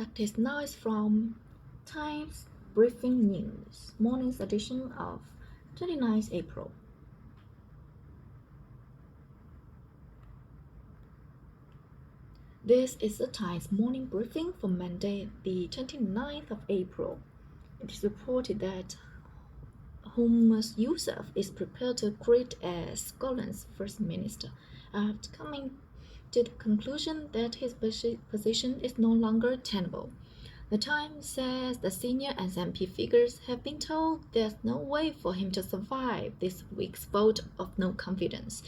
Practice now is from Times Briefing News, morning's edition of 29th April. This is the Times morning briefing for Monday, the 29th of April. It is reported that Hummus Yousaf is prepared to quit as Scotland's First Minister after coming to the conclusion that his position is no longer tenable. The Times says the senior SNP figures have been told there's no way for him to survive this week's vote of no confidence,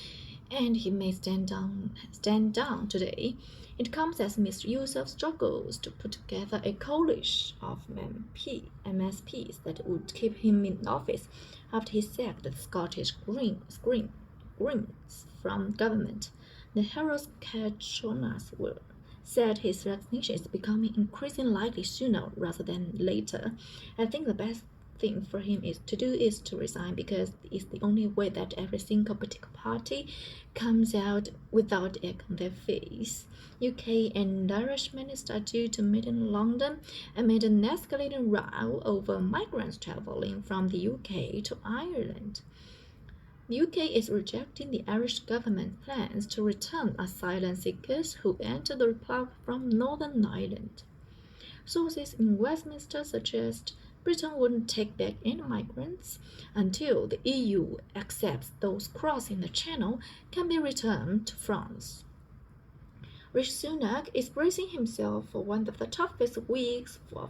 and he may stand down today. It comes as Mr. Yousaf struggles to put together a coalition of MSPs that would keep him in office after he sacked the Scottish Greens from government. The Herald's Jonas said his resignation is becoming increasingly likely sooner rather than later. I think the best thing for him is to resign because it's the only way that every single political party comes out without egg on their face. UK and Irish ministers are due to meet in London amid an escalating row over migrants travelling from the UK to Ireland. The UK is rejecting the Irish government's plans to return asylum seekers who entered the Republic from Northern Ireland. Sources in Westminster suggest Britain wouldn't take back any migrants until the EU accepts those crossing the Channel can be returned to France. Rishi Sunak is bracing himself for one of the toughest weeks for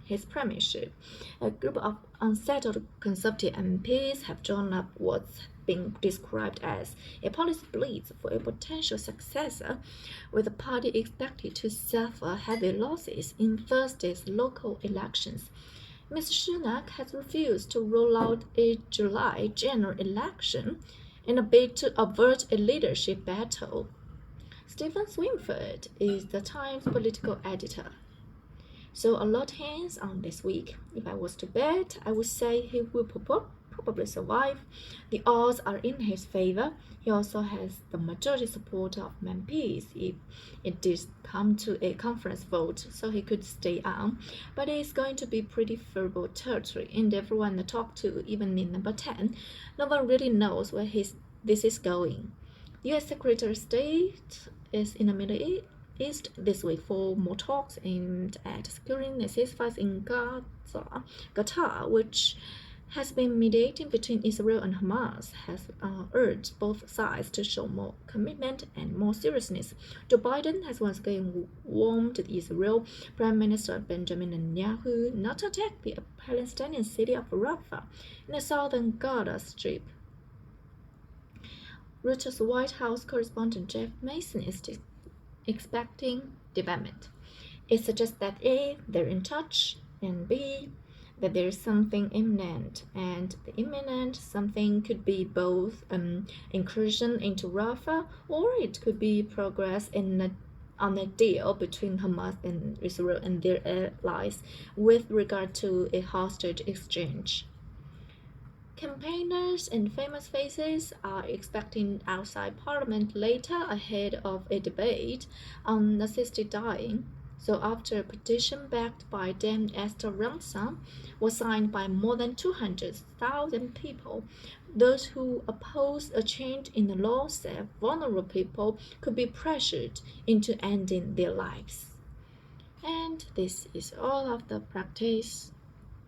his premiership. A group of unsettled Conservative MPs have drawn up what's being described as a policy blitz for a potential successor, with the party expected to suffer heavy losses in Thursday's local elections. Mr. Sunak has refused to roll out a July general election in a bid to avert a leadership battle. Stephen Swinford is the Times political editor. So a lot hangs on this week. If I was to bet, I would say he will probably survive. The odds are in his favor. He also has the majority support of MPs if it did come to a conference vote, so he could stay on. But it's going to be pretty favorable territory, and everyone I talk to, even in number 10, no one really knows where this is going. The U.S. Secretary of State is in the Middle East this week for more talks aimed at securing a ceasefire in Qatar, which has been mediating between Israel and Hamas, has urged both sides to show more commitment and more seriousness. Joe Biden has once again warned Israel Prime Minister Benjamin Netanyahu not to attack the Palestinian city of Rafah in the southern Gaza Strip. Reuters White House correspondent Jeff Mason is expecting development. It suggests that A, they're in touch, and B, that there's something imminent, and the imminent something could be both incursion into Rafah, or it could be progress on a deal between Hamas and Israel and their allies with regard to a hostage exchange. Campaigners and famous faces are expecting outside Parliament later ahead of a debate on assisted dying. So after a petition backed by Dame Esther Ransom was signed by more than 200,000 people, those who oppose a change in the law said vulnerable people could be pressured into ending their lives. And this is all of the practice.